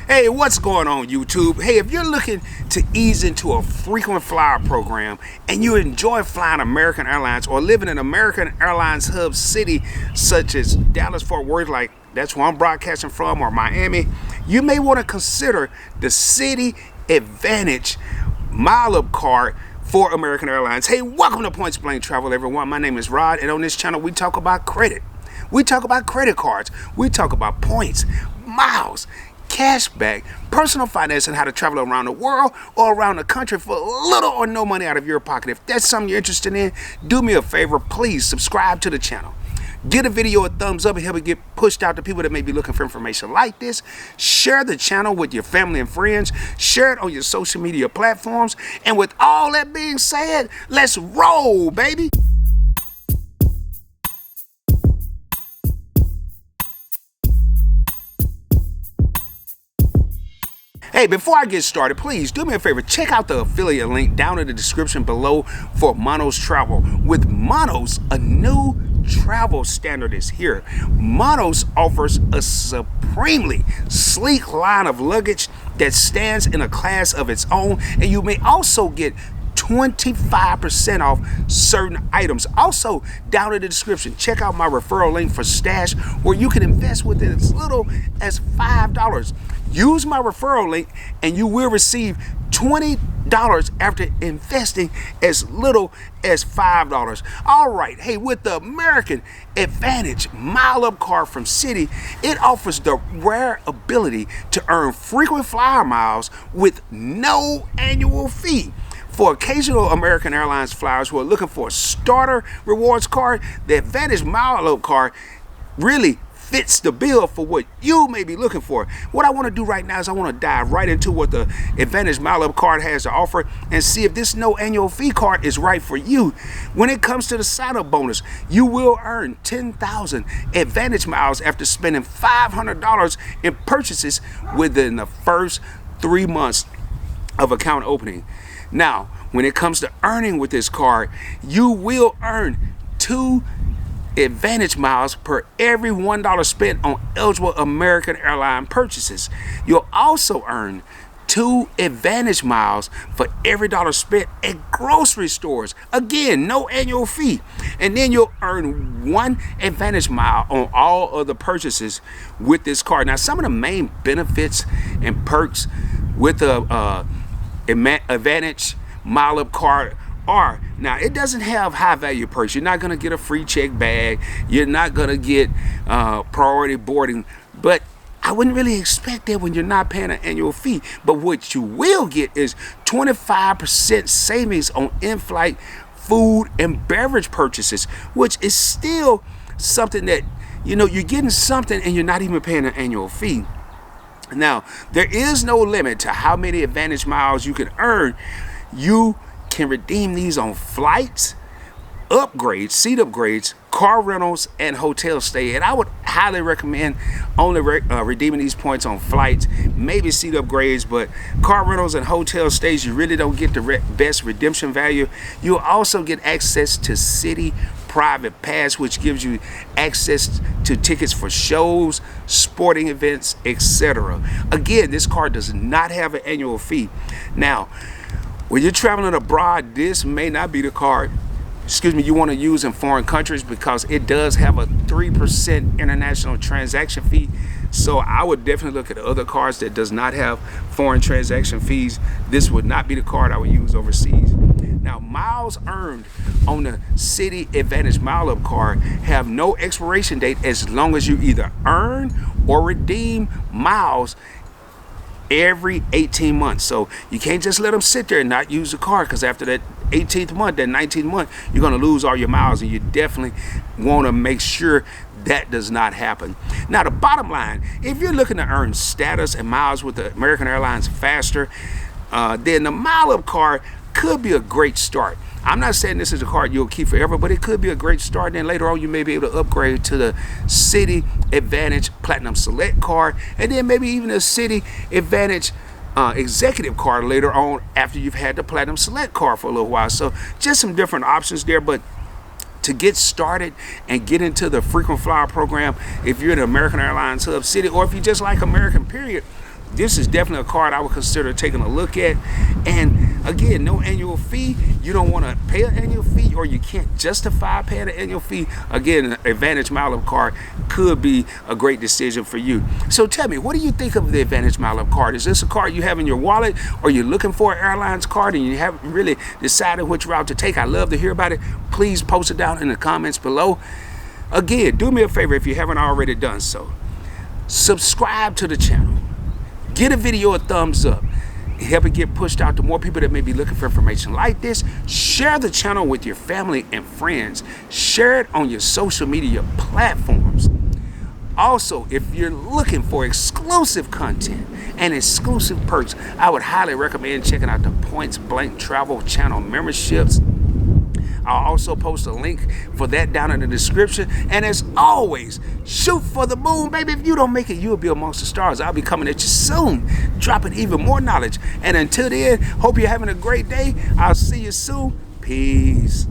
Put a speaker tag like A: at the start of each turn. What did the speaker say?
A: Hey, what's going on, YouTube? Hey, if you're looking to ease into a frequent flyer program and you enjoy flying American Airlines or living in American Airlines hub city such as Dallas-Fort Worth, like that's where I'm broadcasting from, or Miami, you may want to consider the Citi AAdvantage MileUp card for American Airlines. Hey, welcome to Points Blank Travel, everyone. My name is Rod, and on this channel we talk about credit. We talk about credit cards. We talk about points, miles, cashback, personal finance, and how to travel around the world or around the country for little or no money out of your pocket. If that's something you're interested in, do me a favor, please subscribe to the channel. Give the video a thumbs up and help it get pushed out to people that may be looking for information like this. Share the channel with your family and friends. Share it on your social media platforms. And with all that being said, let's roll, baby. Hey, before I get started, please do me a favor. Check out the affiliate link down in the description below for Monos Travel. With Monos, a new travel standard is here. Monos offers a supremely sleek line of luggage that stands in a class of its own, and you may also get 25% off certain items. Also, down in the description, check out my referral link for Stash, where you can invest with as little as $5. Use my referral link and you will receive $20 after investing as little as $5. All right, hey, with the American AAdvantage MileUp card from Citi, it offers the rare ability to earn frequent flyer miles with no annual fee. For occasional American Airlines flyers who are looking for a starter rewards card, the AAdvantage MileUp card really fits the bill for what you may be looking for. What I want to do right now is I want to dive right into what the AAdvantage MileUp card has to offer and see if this no annual fee card is right for you. When it comes to the sign-up bonus, you will earn 10,000 AAdvantage miles after spending $500 in purchases within the first 3 months of account opening. Now, when it comes to earning with this card, you will earn 2 AAdvantage miles per every $1 spent on eligible American Airline purchases. You'll also earn 2 AAdvantage miles for every $1 spent at grocery stores. Again, no annual fee. And then you'll earn 1 AAdvantage mile on all other purchases with this card. Now, some of the main benefits and perks with the AAdvantage MileUp card are, now it doesn't have high value perks. You're not going to get a free check bag. You're not going to get priority boarding. But I wouldn't really expect that when you're not paying an annual fee. But what you will get is 25% savings on in-flight food and beverage purchases, which is still something that, you know, you're getting something and you're not even paying an annual fee. Now, there is no limit to how many AAdvantage miles you can earn. You can redeem these on flights, upgrades, seat upgrades, car rentals, and hotel stay. And I would highly recommend only redeeming these points on flights, maybe seat upgrades, but car rentals and hotel stays, you really don't get the best redemption value. You'll also get access to Citi Private Pass, which gives you access to tickets for shows, sporting events, etc. Again, this card does not have an annual fee. Now, when you're traveling abroad, this may not be the card you want to use in foreign countries, because it does have a 3% international transaction fee. So I would definitely look at other cards that does not have foreign transaction fees. This would not be the card I would use overseas. Now, miles earned on the Citi AAdvantage MileUp card have no expiration date as long as you either earn or redeem miles every 18 months. So you can't just let them sit there and not use the card, because after that 18th month, that 19th month, you're going to lose all your miles, and you definitely want to make sure that does not happen. Now, the bottom line, if you're looking to earn status and miles with the American Airlines faster, then the MileUp card could be a great start. I'm not saying this is a card you'll keep forever, but it could be a great start. Then later on, you may be able to upgrade to the Citi AAdvantage Platinum Select card, and then maybe even a Citi AAdvantage executive card later on after you've had the Platinum Select card for a little while. So just some different options there. But to get started and get into the frequent flyer program, if you're in the American Airlines hub city, or if you just like American period, this is definitely a card I would consider taking a look at. And again, no annual fee. You don't want to pay an annual fee, or you can't justify paying an annual fee. Again, an AAdvantage MileUp card could be a great decision for you. So tell me, what do you think of the AAdvantage MileUp card? Is this a card you have in your wallet, or you're looking for an airlines card and you haven't really decided which route to take? I'd love to hear about it. Please post it down in the comments below. Again, do me a favor if you haven't already done so. Subscribe to the channel. Get a video a thumbs up. Help it get pushed out to more people that may be looking for information like this. Share the channel with your family and friends. Share it on your social media platforms. Also, if you're looking for exclusive content and exclusive perks, I would highly recommend checking out the Points Blank Travel channel memberships. I'll also post a link for that down in the description. And as always, shoot for the moon, baby. If you don't make it, you'll be amongst the stars. I'll be coming at you soon, dropping even more knowledge. And until then, hope you're having a great day. I'll see you soon. Peace.